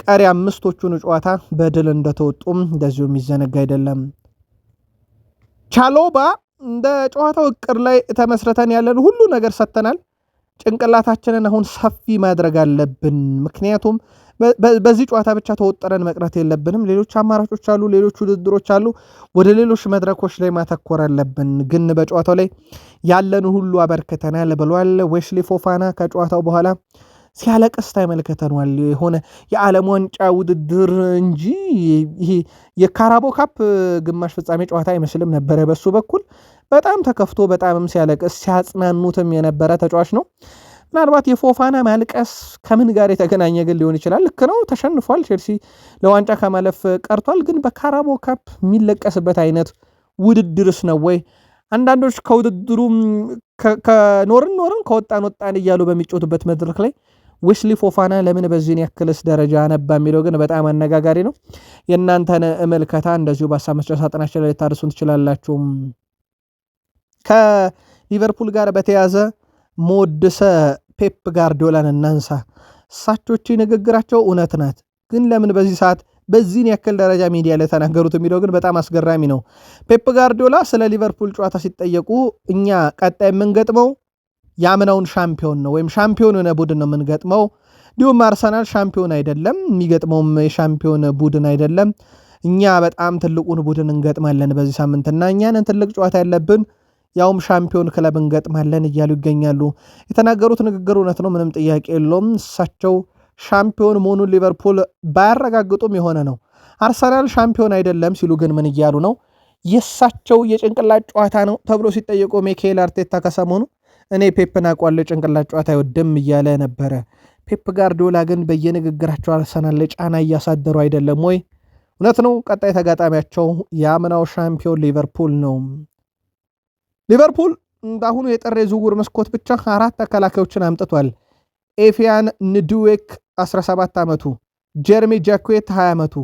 ቀሪ 5ቶቹን ጨዋታ በድል እንደተወጡም እንደዚሁ የሚዘነጋ አይደለም። ቻሎባ እንደ ጨዋታው እቅድ ላይ ተመስርተን ያለን ሁሉ ነገር ሰጥተናል፣ ጭንቅላታችንን አሁን ሰፊ ማድረግ አለብን። ምክንያቱም በዚህ ጨዋታ ብቻ ተወጥረን መቅረት የለብንም። ሌሎች አማራጮች አሉ፣ ሌሎች ውድድሮች አሉ። ወደ ሌሎች መድረኮች ላይ ማተኮር አለብን። ግን በጨዋታው ላይ ያለን ሁሉ አበርክተናል ብሏል። ዌስሊ ፎፋና ከጨዋታው በኋላ ሲያለቅስ ተመልክተናል። የሆነ የዓለም ዋንጫ ውድድር እንጂ ይሄ የካራቦ ካፕ ግማሽ ፍጻሜ ጨዋታ አይመስልም ነበረ። በሱ በኩል በጣም ተከፍቶ በጣምም ሲያለቅስ ሲያጽናኑትም የነበረ ተጫዋች ነው። ምናልባት የፎፋና ማልቀስ ከምን ጋር የተገናኘ ግን ሊሆን ይችላል። ልክ ነው፣ ተሸንፏል። ቼልሲ ለዋንጫ ከማለፍ ቀርቷል። ግን በካራቦ ካፕ የሚለቀስበት አይነት ውድድርስ ነው ወይ? አንዳንዶች ከውድድሩ ከኖርን ከወጣን እያሉ በሚጮቱበት መድረክ ላይ ዌስሊ ፎፋና ለምን በዚህን ያክልስ ደረጃ አነባ የሚለው ግን በጣም አነጋጋሪ ነው። የእናንተን ምልከታ እንደዚሁ በሀሳብ መስጫ ሳጥናችን ላይ ልታደርሱን ትችላላችሁ። ከሊቨርፑል ጋር በተያዘ ሞድሰ ፔፕ ጋርዲዮላን እናንሳ። እሳቾች ንግግራቸው እውነት ናት፣ ግን ለምን በዚህ ሰዓት በዚህን ያክል ደረጃ ሚዲያ ላይ ተናገሩት የሚለው ግን በጣም አስገራሚ ነው። ፔፕ ጋርዲዮላ ስለ ሊቨርፑል ጨዋታ ሲጠየቁ እኛ ቀጣይ የምንገጥመው የአምናውን ሻምፒዮን ነው ወይም ሻምፒዮን የሆነ ቡድን ነው የምንገጥመው፣ እንዲሁም አርሰናል ሻምፒዮን አይደለም፣ የሚገጥመውም የሻምፒዮን ቡድን አይደለም፣ እኛ በጣም ትልቁን ቡድን እንገጥማለን በዚህ ሳምንትና እኛንን ትልቅ ጨዋታ ያለብን ያውም ሻምፒዮን ክለብ እንገጥማለን እያሉ ይገኛሉ። የተናገሩት ንግግር እውነት ነው፣ ምንም ጥያቄ የለውም። እሳቸው ሻምፒዮን መሆኑን ሊቨርፑል ባያረጋግጡም የሆነ ነው። አርሰናል ሻምፒዮን አይደለም ሲሉ ግን ምን እያሉ ነው? የእሳቸው የጭንቅላት ጨዋታ ነው ተብሎ ሲጠየቁ ሚኬል አርቴታ ከሰሞኑ እኔ ፔፕን አውቀዋለሁ ጭንቅላት ጨዋታ አይወድም እያለ ነበረ። ፔፕ ጋርዲዮላ ግን በየንግግራቸው አርሰናል ላይ ጫና እያሳደሩ አይደለም ወይ? እውነት ነው። ቀጣይ ተጋጣሚያቸው የአምናው ሻምፒዮን ሊቨርፑል ነው። ሊቨርፑል እንዳሁኑ የጥር የዝውውር መስኮት ብቻ 4 ተከላካዮችን አምጥቷል። ኤፊያን ንዱዌክ 17 ዓመቱ፣ ጀርሚ ጃኩዌት 20 ዓመቱ፣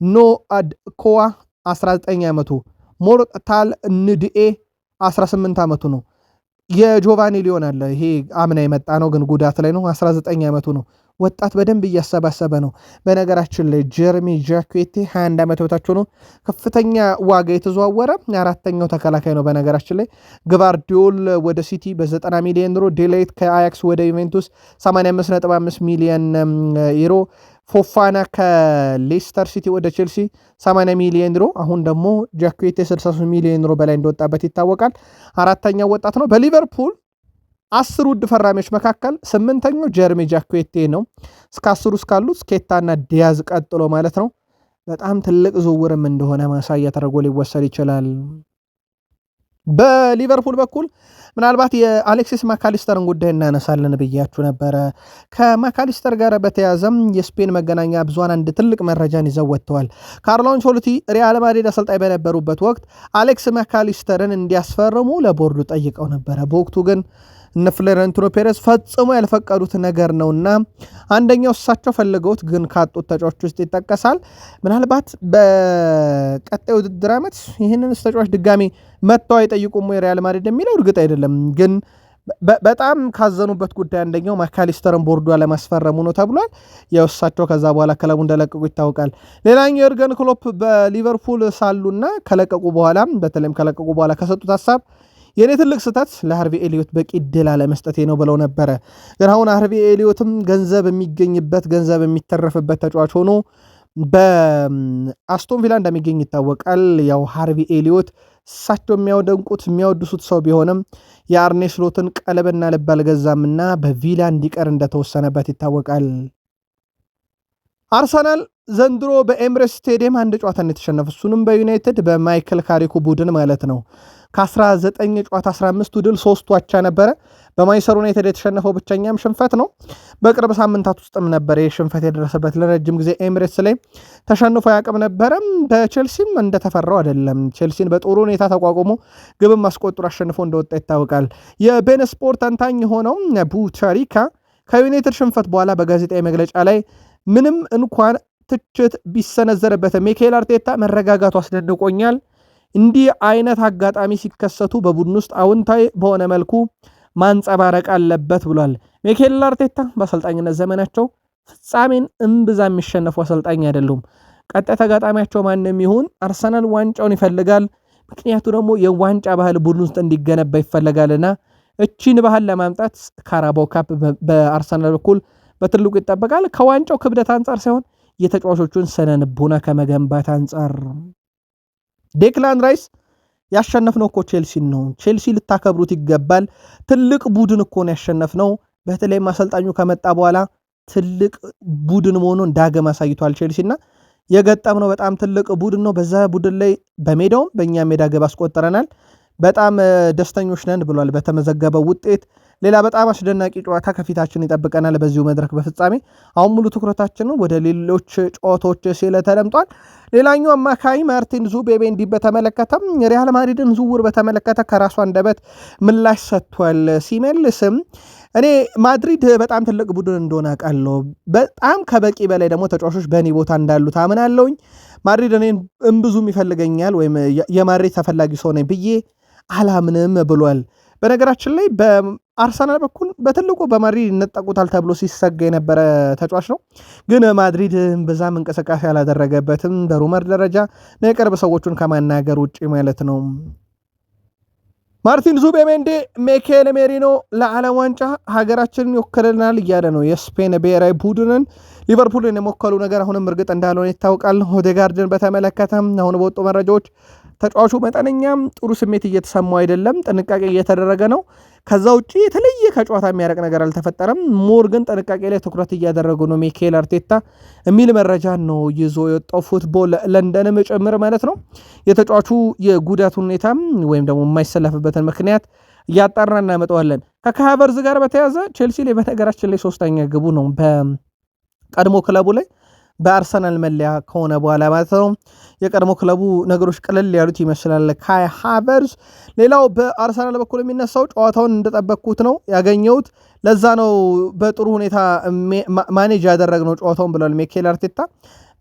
ኖ አድኮዋ 19 ዓመቱ፣ ሞርታል ንድኤ 18 ዓመቱ ነው። የጆቫኒ ሊዮን አለ። ይሄ አምና የመጣ ነው ግን ጉዳት ላይ ነው። 19 ዓመቱ ነው። ወጣት በደንብ እያሰባሰበ ነው። በነገራችን ላይ ጀርሚ ጃኩዌቴ 21 ዓመት በታቸው ነው። ከፍተኛ ዋጋ የተዘዋወረ አራተኛው ተከላካይ ነው። በነገራችን ላይ ግቫርዲዮል ወደ ሲቲ በ90 ሚሊዮን ዩሮ፣ ዴላይት ከአያክስ ወደ ዩቬንቱስ 85.5 ሚሊዮን ዩሮ፣ ፎፋና ከሌስተር ሲቲ ወደ ቼልሲ 80 ሚሊዮን ዩሮ፣ አሁን ደግሞ ጃኩዌቴ 63 ሚሊዮን ዩሮ በላይ እንደወጣበት ይታወቃል። አራተኛው ወጣት ነው። በሊቨርፑል 10 ውድ ፈራሚዎች መካከል 8ኛው ጀርሚ ጃኩዌቴ ነው። እስከ 10 ውስጥ ካሉት ስኬታና ዲያዝ ቀጥሎ ማለት ነው። በጣም ትልቅ ዝውውርም እንደሆነ ማሳያ ተደርጎ ሊወሰድ ይችላል። በሊቨርፑል በኩል ምናልባት የአሌክሲስ ማካሊስተርን ጉዳይ እናነሳለን ብያችሁ ነበረ። ከማካሊስተር ጋር በተያዘም የስፔን መገናኛ ብዙሃን አንድ ትልቅ መረጃን ይዘው ወጥተዋል። ካርሎ አንቸሎቲ ሪያል ማድሪድ አሰልጣኝ በነበሩበት ወቅት አሌክስ ማካሊስተርን እንዲያስፈርሙ ለቦርዱ ጠይቀው ነበረ። በወቅቱ ግን እነ ፍሎሬንቲኖ ፔሬዝ ፈጽሞ ያልፈቀዱት ነገር ነውና አንደኛው እሳቸው ፈልገውት ግን ካጡት ተጫዋች ውስጥ ይጠቀሳል። ምናልባት በቀጣይ ውድድር ዓመት ይህንን ተጫዋች ድጋሚ መጥተው አይጠይቁም ወይ ሪያል ማድሪድ የሚለው እርግጥ አይደለም። ግን በጣም ካዘኑበት ጉዳይ አንደኛው ማካሊስተርን ቦርዱ ለማስፈረሙ ነው ተብሏል። ያው እሳቸው ከዛ በኋላ ክለቡ እንደለቀቁ ይታወቃል። ሌላኛው የርገን ክሎፕ በሊቨርፑል ሳሉና ከለቀቁ በኋላ በተለይም ከለቀቁ በኋላ ከሰጡት ሀሳብ የኔ ትልቅ ስህተት ለሃርቪ ኤሊዮት በቂ ዕድል አለመስጠቴ ነው ብለው ነበረ። ግን አሁን ሃርቪ ኤሊዮትም ገንዘብ የሚገኝበት ገንዘብ የሚተረፍበት ተጫዋች ሆኖ በአስቶን ቪላ እንደሚገኝ ይታወቃል። ያው ሃርቪ ኤሊዮት እሳቸው የሚያወደንቁት የሚያወድሱት ሰው ቢሆንም የአርኔ ስሎትን ቀለብና ልብ አልገዛምና በቪላ እንዲቀር እንደተወሰነበት ይታወቃል። አርሰናል ዘንድሮ በኤምሬትስ ስቴዲየም አንድ ጨዋታ የተሸነፈ እሱንም በዩናይትድ በማይክል ካሪኩ ቡድን ማለት ነው። ከ19 ጨዋታ 15 ድል 3 አቻ ነበረ። በማንቸስተር ዩናይትድ የተሸነፈው ብቸኛም ሽንፈት ነው። በቅርብ ሳምንታት ውስጥም ነበር ይህ ሽንፈት የደረሰበት። ለረጅም ጊዜ ኤምሬትስ ላይ ተሸንፎ ያቅም ነበረም። በቼልሲም እንደተፈራው አይደለም። ቼልሲን በጥሩ ሁኔታ ተቋቁሞ ግብም አስቆጥሮ አሸንፎ እንደወጣ ይታወቃል። የቤን ስፖርት ተንታኝ የሆነው ቡቻሪካ ከዩናይትድ ሽንፈት በኋላ በጋዜጣዊ መግለጫ ላይ ምንም እንኳን ትችት ቢሰነዘረበት ሚኬል አርቴታ መረጋጋቱ አስደንቆኛል። እንዲህ አይነት አጋጣሚ ሲከሰቱ በቡድን ውስጥ አዎንታዊ በሆነ መልኩ ማንጸባረቅ አለበት ብሏል። ሚኬል አርቴታ በአሰልጣኝነት ዘመናቸው ፍጻሜን እምብዛ የሚሸነፉ አሰልጣኝ አይደሉም። ቀጣይ ተጋጣሚያቸው ማንም ይሁን አርሰናል ዋንጫውን ይፈልጋል። ምክንያቱ ደግሞ የዋንጫ ባህል ቡድን ውስጥ እንዲገነባ ይፈልጋልና እቺን ባህል ለማምጣት ካራባው ካፕ በአርሰናል በኩል በትልቁ ይጠበቃል። ከዋንጫው ክብደት አንጻር ሳይሆን የተጫዋቾቹን ስነ-ልቦና ከመገንባት አንጻር። ዴክላን ራይስ ያሸነፍነው እኮ ቼልሲን ነው። ቼልሲ ልታከብሩት ይገባል። ትልቅ ቡድን እኮ ነው ያሸነፍነው። በተለይም አሰልጣኙ ከመጣ በኋላ ትልቅ ቡድን መሆኑን ዳግም አሳይቷል። ቼልሲና የገጠምነው በጣም ትልቅ ቡድን ነው። በዛ ቡድን ላይ በሜዳውም በእኛ ሜዳ ግብ አስቆጠረናል። በጣም ደስተኞች ነን ብሏል። በተመዘገበው ውጤት ሌላ በጣም አስደናቂ ጨዋታ ከፊታችን ይጠብቀናል በዚሁ መድረክ በፍጻሜ። አሁን ሙሉ ትኩረታችንን ወደ ሌሎች ጨዋታዎች ሲል ተደምጧል። ሌላኛው አማካይ ማርቲን ዙቤሜንዲ በተመለከተም ሪያል ማድሪድን ዝውውር በተመለከተ ከራሱ አንደበት ምላሽ ሰጥቷል። ሲመልስም እኔ ማድሪድ በጣም ትልቅ ቡድን እንደሆነ አውቃለሁ፣ በጣም ከበቂ በላይ ደግሞ ተጫዋቾች በእኔ ቦታ እንዳሉት አምናለሁኝ። ማድሪድ እኔን እምብዙም ይፈልገኛል ወይም የማድሪድ ተፈላጊ ሰው ነኝ ብዬ አላምንም ብሏል። በነገራችን ላይ በአርሰናል በኩል በትልቁ በማድሪድ ይነጠቁታል ተብሎ ሲሰጋ የነበረ ተጫዋች ነው። ግን ማድሪድ በዛም እንቅስቃሴ አላደረገበትም በሩመር ደረጃ የቅርብ ሰዎቹን ከማናገር ውጭ ማለት ነው። ማርቲን ዙቤሜንዲ ሚኬል ሜሪኖ ለዓለም ዋንጫ ሀገራችንን ይወክልናል እያለ ነው። የስፔን ብሔራዊ ቡድንን ሊቨርፑልን የሞከሉ ነገር አሁንም እርግጥ እንዳልሆነ ይታወቃል። ኦዴጋርድን በተመለከተ አሁን በወጡ መረጃዎች ተጫዋቹ መጠነኛም ጥሩ ስሜት እየተሰማው አይደለም፣ ጥንቃቄ እየተደረገ ነው። ከዛ ውጭ የተለየ ከጨዋታ የሚያረቅ ነገር አልተፈጠረም። ሞር ግን ጥንቃቄ ላይ ትኩረት እያደረጉ ነው ሚኬል አርቴታ የሚል መረጃ ነው ይዞ የወጣው ፉትቦል ለንደንም ጭምር ማለት ነው። የተጫዋቹ የጉዳት ሁኔታም ወይም ደግሞ የማይሰለፍበትን ምክንያት እያጣራ እናመጣዋለን። ከካቨርዝ ጋር በተያዘ ቼልሲ ላይ በነገራችን ላይ 3ኛ ግቡ ነው በቀድሞ ክለቡ ላይ በአርሰናል መለያ ከሆነ በኋላ ማለት ነው። የቀድሞ ክለቡ ነገሮች ቀለል ያሉት ይመስላል ካይ ሃቨርዝ። ሌላው በአርሰናል በኩል የሚነሳው ጨዋታውን እንደጠበቅኩት ነው ያገኘሁት፣ ለዛ ነው በጥሩ ሁኔታ ማኔጅ ያደረግነው ጨዋታውን ብለዋል ሚኬል አርቴታ።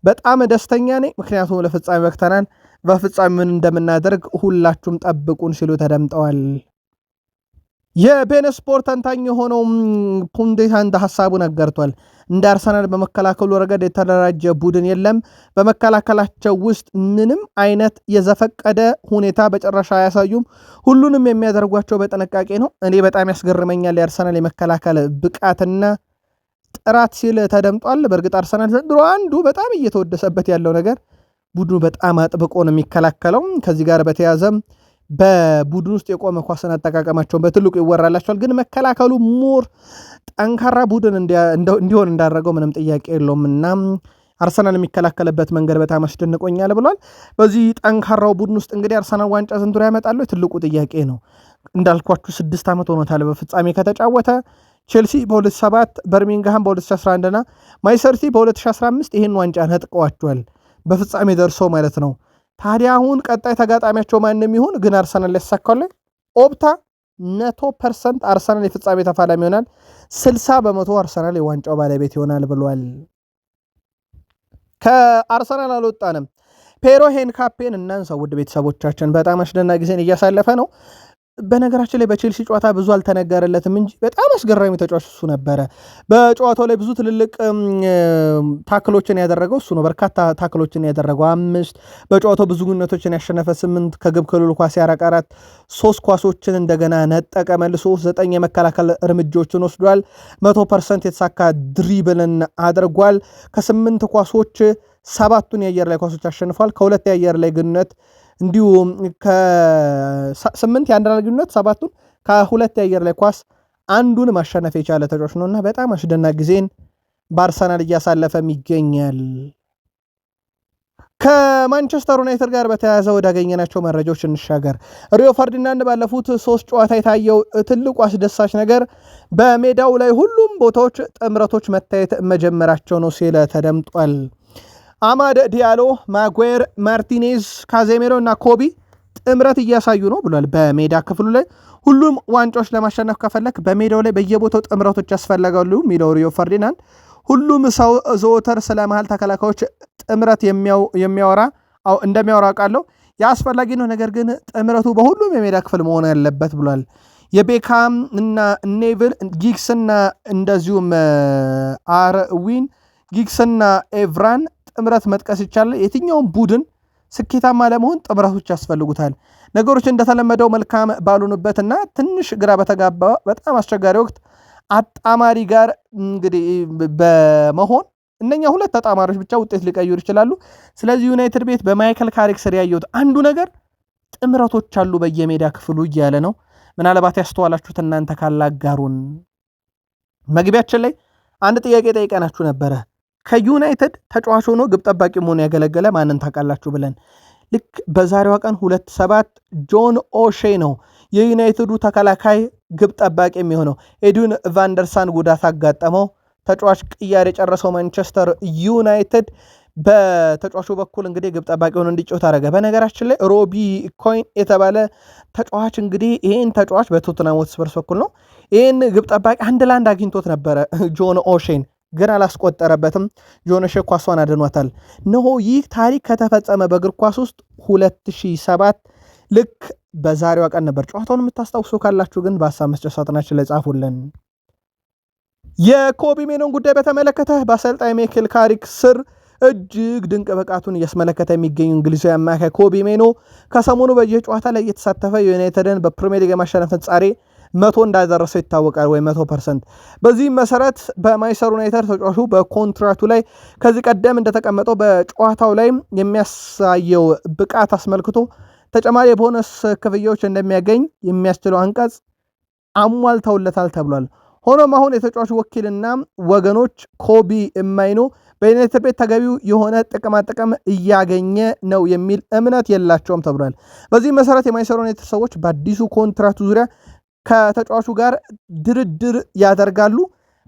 በጣም ደስተኛ ነኝ ምክንያቱም ለፍጻሜ በክተናል፣ በፍጻሜ ምን እንደምናደርግ ሁላችሁም ጠብቁን ሲሉ ተደምጠዋል። የቤን ስፖርት ተንታኝ የሆነው ፑንዴታ እንደ ሀሳቡን አጋርቷል። እንደ አርሰናል በመከላከሉ ረገድ የተደራጀ ቡድን የለም። በመከላከላቸው ውስጥ ምንም አይነት የዘፈቀደ ሁኔታ በጭራሽ አያሳዩም። ሁሉንም የሚያደርጓቸው በጥንቃቄ ነው። እኔ በጣም ያስገርመኛል የአርሰናል የመከላከል ብቃትና ጥራት ሲል ተደምጧል። በእርግጥ አርሰናል ዘንድሮ አንዱ በጣም እየተወደሰበት ያለው ነገር ቡድኑ በጣም አጥብቆ ነው የሚከላከለው። ከዚህ ጋር በተያዘም በቡድን ውስጥ የቆመ ኳስን አጠቃቀማቸውን በትልቁ ይወራላቸዋል። ግን መከላከሉ ሞር ጠንካራ ቡድን እንዲሆን እንዳደረገው ምንም ጥያቄ የለውም እና አርሰናል የሚከላከልበት መንገድ በጣም አስደንቆኛል ብሏል። በዚህ ጠንካራው ቡድን ውስጥ እንግዲህ አርሰናል ዋንጫ ዘንድሮ ያመጣሉ ትልቁ ጥያቄ ነው። እንዳልኳችሁ 6 ዓመት ሆኖታል በፍጻሜ ከተጫወተ። ቼልሲ በ2007 በርሚንግሃም በ2011 እና ማንቸስተር ሲቲ በ2015 ይህን ዋንጫ ነጥቀዋቸዋል በፍጻሜ ደርሶ ማለት ነው። ታዲያ አሁን ቀጣይ ተጋጣሚያቸው ማንም ይሁን ግን አርሰናል ሊያሳካው ኦፕታ 100% አርሰናል የፍጻሜ ተፋላሚ ይሆናል፣ 60% አርሰናል የዋንጫው ባለቤት ይሆናል ብሏል። ከአርሰናል አልወጣንም። ፔሮ ሄንካፔን እናንሳው ውድ ቤተሰቦቻችን፣ በጣም አስደናቂ ጊዜን እያሳለፈ ነው። በነገራችን ላይ በቼልሲ ጨዋታ ብዙ አልተነገረለትም እንጂ በጣም አስገራሚ ተጫዋች እሱ ነበረ። በጨዋታው ላይ ብዙ ትልልቅ ታክሎችን ያደረገው እሱ ነው። በርካታ ታክሎችን ያደረገው 5፣ በጨዋታው ብዙ ግንኙነቶችን ያሸነፈ 8፣ ከግብ ክልል ኳስ ያራቀ 4፣ 3 ኳሶችን እንደገና ነጠቀ መልሶ 9 የመከላከል እርምጃዎችን ወስዷል። 100% የተሳካ ድሪብልን አድርጓል። ከ8 ኳሶች 7ቱን የአየር ላይ ኳሶች አሸንፏል። ከ2 የአየር ላይ ግንኙነት እንዲሁም ከ8 የአንድ ልዩነት 7ቱን ከ2 የአየር ላይ ኳስ አንዱን ማሸነፍ የቻለ ተጫዋች ነውና በጣም አስደናቂ ጊዜን በአርሰናል እያሳለፈም ይገኛል። ከማንቸስተር ዩናይትድ ጋር በተያያዘ ወዳገኘናቸው መረጃዎች እንሻገር። ሪዮ ፈርዲናንድ ባለፉት 3 ጨዋታ የታየው ትልቁ አስደሳች ነገር በሜዳው ላይ ሁሉም ቦታዎች ጥምረቶች መታየት መጀመራቸው ነው ሲል ተደምጧል። አማድ ዲያሎ፣ ማጉዌር፣ ማርቲኔዝ፣ ካዜሜሮ እና ኮቢ ጥምረት እያሳዩ ነው ብሏል። በሜዳ ክፍሉ ላይ ሁሉም ዋንጫዎች ለማሸነፍ ከፈለክ በሜዳው ላይ በየቦታው ጥምረቶች ያስፈልጋሉ የሚለው ሪዮ ፈርዲናንድ ሁሉም ሰው ዘወትር ስለ መሃል ተከላካዮች ጥምረት እንደሚያወራ ቃለው ያስፈላጊ ነው። ነገር ግን ጥምረቱ በሁሉም የሜዳ ክፍል መሆን ያለበት ብሏል። የቤካም እና ኔቭል ጊግስና እንደዚሁም አርዊን ጊግስና ኤቭራን ጥምረት መጥቀስ ይቻላል። የትኛውም ቡድን ስኬታማ ለመሆን ጥምረቶች ያስፈልጉታል። ነገሮች እንደተለመደው መልካም ባሉንበትና ትንሽ ግራ በተጋባ በጣም አስቸጋሪ ወቅት አጣማሪ ጋር እንግዲህ በመሆን እነኛ 2 ተጣማሪዎች ብቻ ውጤት ሊቀይሩ ይችላሉ። ስለዚህ ዩናይትድ ቤት በማይከል ካሪክ ስር ያየሁት አንዱ ነገር ጥምረቶች አሉ በየሜዳ ክፍሉ እያለ ነው። ምናልባት ያስተዋላችሁት እናንተ ካላጋሩን። መግቢያችን ላይ አንድ ጥያቄ ጠይቀናችሁ ነበረ። ከዩናይትድ ተጫዋች ሆኖ ግብ ጠባቂ መሆኑ ያገለገለ ማንን ታውቃላችሁ ብለን። ልክ በዛሬዋ ቀን 2-7 ጆን ኦሼ ነው የዩናይትዱ ተከላካይ ግብ ጠባቂ የሚሆነው ኤድዊን ቫንደርሳን ጉዳት አጋጠመው። ተጫዋች ቅያሬ የጨረሰው ማንቸስተር ዩናይትድ በተጫዋቹ በኩል እንግዲህ ግብ ጠባቂውን እንዲጫወት አደረገ። በነገራችን ላይ ሮቢ ኮይን የተባለ ተጫዋች እንግዲህ ይህን ተጫዋች በቶተንሃም ሆትስፐርስ በኩል ነው ይህን ግብ ጠባቂ 1-1 አግኝቶት ነበረ ጆን ኦሼን ግን አላስቆጠረበትም። ጆን ኦሼ ኳሷን አድኗታል። ነሆ ይህ ታሪክ ከተፈጸመ በእግር ኳስ ውስጥ 2007 ልክ በዛሬዋ ቀን ነበር። ጨዋታውን የምታስታውሱ ካላችሁ ግን በሀሳብ መስጫ ሳጥናችን ላይ ጻፉልን። የኮቢ ሜኖን ጉዳይ በተመለከተ በአሰልጣኝ ማይክል ካሪክ ስር እጅግ ድንቅ ብቃቱን እያስመለከተ የሚገኙ እንግሊዛዊ አማካይ ኮቢ ሜኖ ከሰሞኑ በየጨዋታ ላይ እየተሳተፈ ዩናይትድን በፕሪሚየር ሊግ የማሸነፍ ፍጻሜ 100 እንዳደረሰው ይታወቃል፣ ወይ 100%። በዚህም መሰረት በማንቸስተር ዩናይትድ ተጫዋቹ በኮንትራቱ ላይ ከዚህ ቀደም እንደተቀመጠው በጨዋታው ላይ የሚያሳየው ብቃት አስመልክቶ ተጨማሪ የቦነስ ክፍያዎች እንደሚያገኝ የሚያስችለው አንቀጽ አሟልተውለታል ተብሏል። ሆኖም አሁን የተጫዋቹ ወኪልና ወገኖች ኮቢ ማይኖ በዩናይትድ ቤት ተገቢው የሆነ ጥቅማጥቅም እያገኘ ነው የሚል እምነት የላቸውም ተብሏል። በዚህ መሰረት የማንቸስተር ዩናይትድ ሰዎች በአዲሱ ኮንትራቱ ዙሪያ ከተጫዋቹ ጋር ድርድር ያደርጋሉ።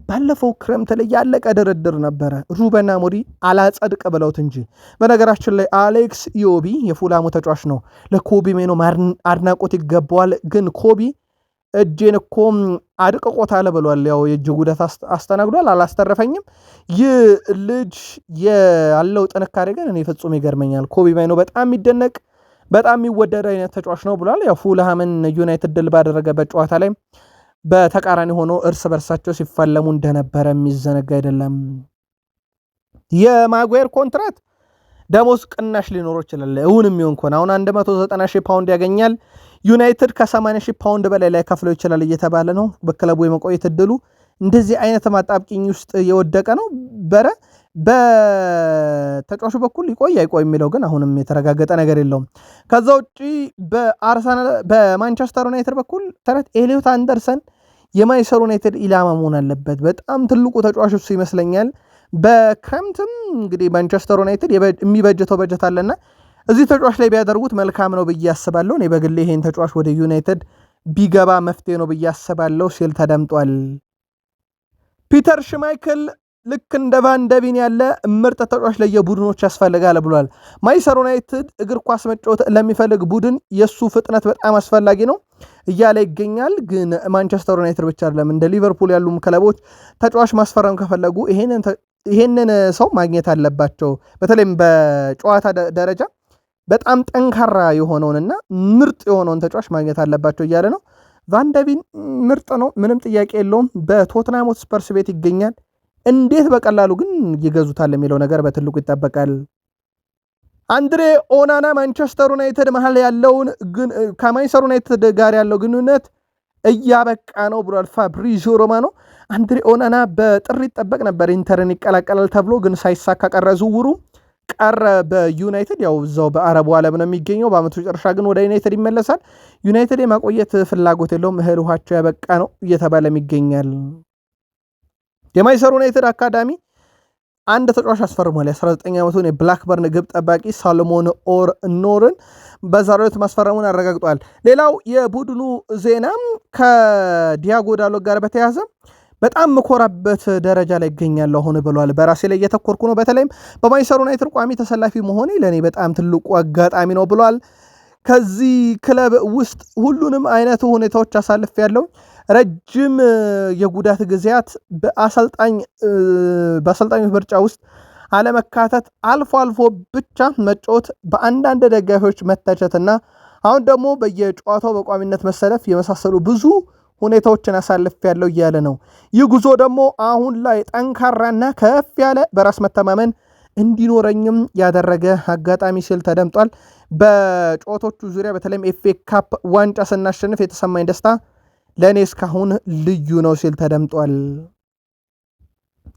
ባለፈው ክረምት ላይ ያለቀ ድርድር ነበረ፣ ሩበን አሞሪም አላጸድቅ ብለውት እንጂ። በነገራችን ላይ አሌክስ ኢዮቢ የፉላሙ ተጫዋች ነው። ለኮቢ ሜኖ አድናቆት ይገባዋል፣ ግን ኮቢ እጄን እኮ አድቅቆታል ብሏል። ያው የእጅ ጉዳት አስተናግዷል፣ አላስተረፈኝም። ይህ ልጅ ያለው ጥንካሬ ግን እኔ ፍጹም ይገርመኛል። ኮቢ ሜኖ በጣም የሚደነቅ በጣም የሚወደድ አይነት ተጫዋች ነው ብሏል። ያው ፉልሃምን ዩናይትድ ድል ባደረገበት ጨዋታ ላይ በተቃራኒ ሆኖ እርስ በርሳቸው ሲፋለሙ እንደነበረ የሚዘነጋ አይደለም። የማጓየር ኮንትራት ደሞዝ ቅናሽ ሊኖረው ይችላል። እውን የሚሆን ከሆነ አሁን 190,000 ፓውንድ ያገኛል። ዩናይትድ ከ80,000 ፓውንድ በላይ ላይ ከፍለው ይችላል እየተባለ ነው። በክለቡ የመቆየት እድሉ እንደዚህ አይነት ማጣብቂኝ ውስጥ የወደቀ ነው። በተጫዋቹ በኩል ይቆይ አይቆይ የሚለው ግን አሁንም የተረጋገጠ ነገር የለውም። ከዛ ውጪ በማንቸስተር ዩናይትድ በኩል ተረት ኤሊዮት አንደርሰን የማንቸስተር ዩናይትድ ኢላማ መሆን አለበት። በጣም ትልቁ ተጫዋች እሱ ይመስለኛል። በክረምትም እንግዲህ ማንቸስተር ዩናይትድ የሚበጀተው በጀት አለና እዚህ ተጫዋች ላይ ቢያደርጉት መልካም ነው ብዬ አስባለሁ። እኔ በግሌ ይሄን ተጫዋች ወደ ዩናይትድ ቢገባ መፍትሄ ነው ብዬ አስባለሁ ሲል ተደምጧል። ፒተር ሽማይክል ልክ እንደ ቫንደቢን ያለ ምርጥ ተጫዋች ለየቡድኖች ያስፈልጋል ብሏል። ማንቸስተር ዩናይትድ እግር ኳስ መጫወት ለሚፈልግ ቡድን የሱ ፍጥነት በጣም አስፈላጊ ነው እያለ ይገኛል። ግን ማንቸስተር ዩናይትድ ብቻ አይደለም፣ እንደ ሊቨርፑል ያሉ ክለቦች ተጫዋች ማስፈረም ከፈለጉ ይሄንን ሰው ማግኘት አለባቸው። በተለይም በጨዋታ ደረጃ በጣም ጠንካራ የሆነውንና ምርጥ የሆነውን ተጫዋች ማግኘት አለባቸው እያለ ነው። ቫንደቢን ምርጥ ነው፣ ምንም ጥያቄ የለውም። በቶተንሃም ሆትስፐርስ ቤት ይገኛል። እንዴት በቀላሉ ግን ይገዙታል የሚለው ነገር በትልቁ ይጠበቃል። አንድሬ ኦናና ማንቸስተር ዩናይትድ መሀል ያለውን ከማንቸስተር ዩናይትድ ጋር ያለው ግንኙነት እያበቃ ነው ብሏል ፋብሪዚዮ ሮማኖ። አንድሬ ኦናና በጥር ይጠበቅ ነበር ኢንተርን ይቀላቀላል ተብሎ ግን ሳይሳካ ቀረ። ዝውውሩ ቀረ በዩናይትድ ያው እዛው በአረቡ ዓለም ነው የሚገኘው። በአመቱ መጨረሻ ግን ወደ ዩናይትድ ይመለሳል። ዩናይትድ የማቆየት ፍላጎት የለውም፣ እህል ውሃቸው ያበቃ ነው እየተባለም ይገኛል። የማንቸስተር ዩናይትድ አካዳሚ አንድ ተጫዋች አስፈርሟል። የ19 ዓመቱን የብላክበርን ግብ ጠባቂ ሳሎሞን ኦርኖርን በዛሬው ዕለት ማስፈረሙን አረጋግጧል። ሌላው የቡድኑ ዜና ከዲያጎ ዳሎ ጋር በተያያዘ በጣም ምኮራበት ደረጃ ላይ ይገኛለሁ አሁን ብሏል። በራሴ ላይ እየተኮርኩ ነው፣ በተለይም በማንቸስተር ዩናይትድ ቋሚ ተሰላፊ መሆኔ ለእኔ በጣም ትልቁ አጋጣሚ ነው ብሏል። ከዚህ ክለብ ውስጥ ሁሉንም አይነት ሁኔታዎች አሳልፍ ያለው ረጅም የጉዳት ጊዜያት በአሰልጣኞች ምርጫ ውስጥ አለመካተት፣ አልፎ አልፎ ብቻ መጫወት፣ በአንዳንድ ደጋፊዎች መተቸትና አሁን ደግሞ በየጨዋታው በቋሚነት መሰለፍ የመሳሰሉ ብዙ ሁኔታዎችን አሳልፍ ያለው እያለ ነው። ይህ ጉዞ ደግሞ አሁን ላይ ጠንካራና ከፍ ያለ በራስ መተማመን እንዲኖረኝም ያደረገ አጋጣሚ ሲል ተደምጧል። በጨዋታዎቹ ዙሪያ በተለይም ኤፍኤ ካፕ ዋንጫ ስናሸንፍ የተሰማኝ ደስታ ለእኔ እስካሁን ልዩ ነው ሲል ተደምጧል።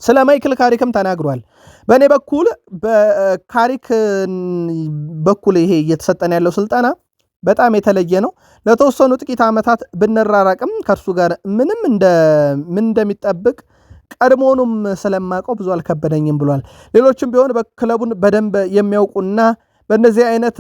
ስለ ማይክል ካሪክም ተናግሯል። በእኔ በኩል በካሪክ በኩል ይሄ እየተሰጠን ያለው ስልጠና በጣም የተለየ ነው። ለተወሰኑ ጥቂት ዓመታት ብንራራቅም ከእርሱ ጋር ምን እንደሚጠብቅ ቀድሞውንም ስለማቀው ብዙ አልከበደኝም ብሏል። ሌሎችም ቢሆን በክለቡን በደንብ የሚያውቁና በእነዚህ አይነት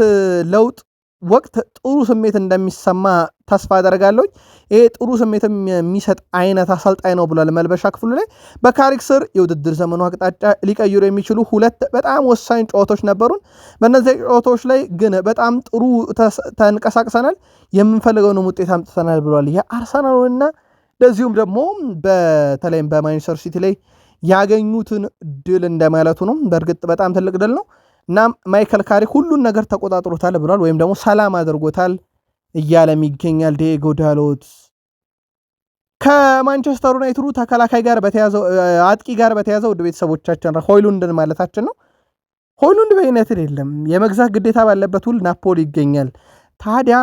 ለውጥ ወቅት ጥሩ ስሜት እንደሚሰማ ተስፋ አደርጋለሁ። ይሄ ጥሩ ስሜት የሚሰጥ አይነት አሰልጣኝ ነው ብሏል መልበሻ ክፍሉ ላይ። በካሪክ ስር የውድድር ዘመኑ አቅጣጫ ሊቀይሩ የሚችሉ 2 በጣም ወሳኝ ጨዋታዎች ነበሩን። በእነዚህ ጨዋታዎች ላይ ግን በጣም ጥሩ ተንቀሳቅሰናል፣ የምንፈልገውን ውጤት አምጥተናል ብሏል። የአርሰናልና እንደዚሁም ደግሞ በተለይም በማንቸስተር ሲቲ ላይ ያገኙትን ድል እንደማለቱ ነው። በእርግጥ በጣም ትልቅ ድል ነው። እናም ማይከል ካሪክ ሁሉን ነገር ተቆጣጥሮታል ብሏል፣ ወይም ደግሞ ሰላም አድርጎታል እያለም ይገኛል ዲዬጎ ዳሎት። ከማንቸስተር ዩናይትዱ ተከላካይ ጋር በተያዘው አጥቂ ጋር በተያዘው ውድ ቤተሰቦቻችን ሆይሉንድን ማለታችን ነው። ሆይሉንድ በዩናይትድ የለም፣ የመግዛት ግዴታ ባለበት ውል ናፖሊ ይገኛል። ታዲያ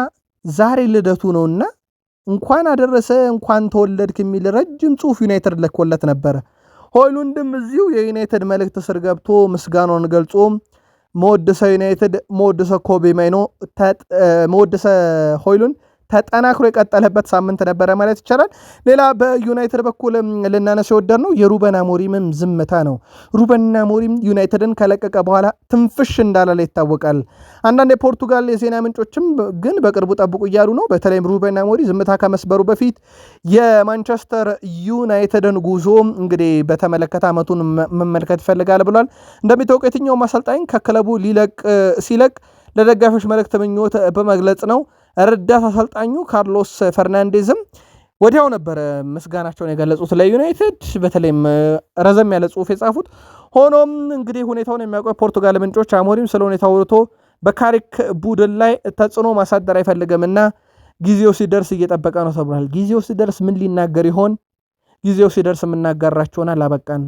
ዛሬ ልደቱ ነውና እንኳን አደረሰ እንኳን ተወለድክ የሚል ረጅም ጽሑፍ ዩናይትድ ለኮለት ነበረ። ሆይሉንድም እዚሁ የዩናይትድ መልእክት ስር ገብቶ ምስጋናውን ገልጾ መወድሰ ዩናይትድ መወድሰ ኮቤ ማይኖ መወድሰ ሆይሉንድ ተጠናክሮ የቀጠለበት ሳምንት ነበረ ማለት ይቻላል። ሌላ በዩናይትድ በኩል ልናነሳ የወደድ ነው የሩበን አሞሪምም ዝምታ ነው። ሩበን አሞሪም ዩናይትድን ከለቀቀ በኋላ ትንፍሽ እንዳላለ ይታወቃል። አንዳንድ የፖርቱጋል የዜና ምንጮችም ግን በቅርቡ ጠብቁ እያሉ ነው። በተለይም ሩበን አሞሪም ዝምታ ከመስበሩ በፊት የማንቸስተር ዩናይትድን ጉዞ እንግዲህ በተመለከተ ዓመቱን መመልከት ይፈልጋል ብሏል። እንደሚታወቀው የትኛውም አሰልጣኝ ከክለቡ ሲለቅ ለደጋፊዎች መልእክት ምኞት በመግለጽ ነው። ረዳት አሰልጣኙ ካርሎስ ፈርናንዴዝም ወዲያው ነበረ ምስጋናቸውን የገለጹት ለዩናይትድ፣ በተለይም ረዘም ያለ ጽሑፍ የጻፉት። ሆኖም እንግዲህ ሁኔታውን የሚያውቀው ፖርቱጋል ምንጮች አሞሪም ስለ ሁኔታው አውርቶ በካሪክ ቡድን ላይ ተጽዕኖ ማሳደር አይፈልግምና ጊዜው ሲደርስ እየጠበቀ ነው ተብሏል። ጊዜው ሲደርስ ምን ሊናገር ይሆን? ጊዜው ሲደርስ የምናጋራችሁናል። አበቃን።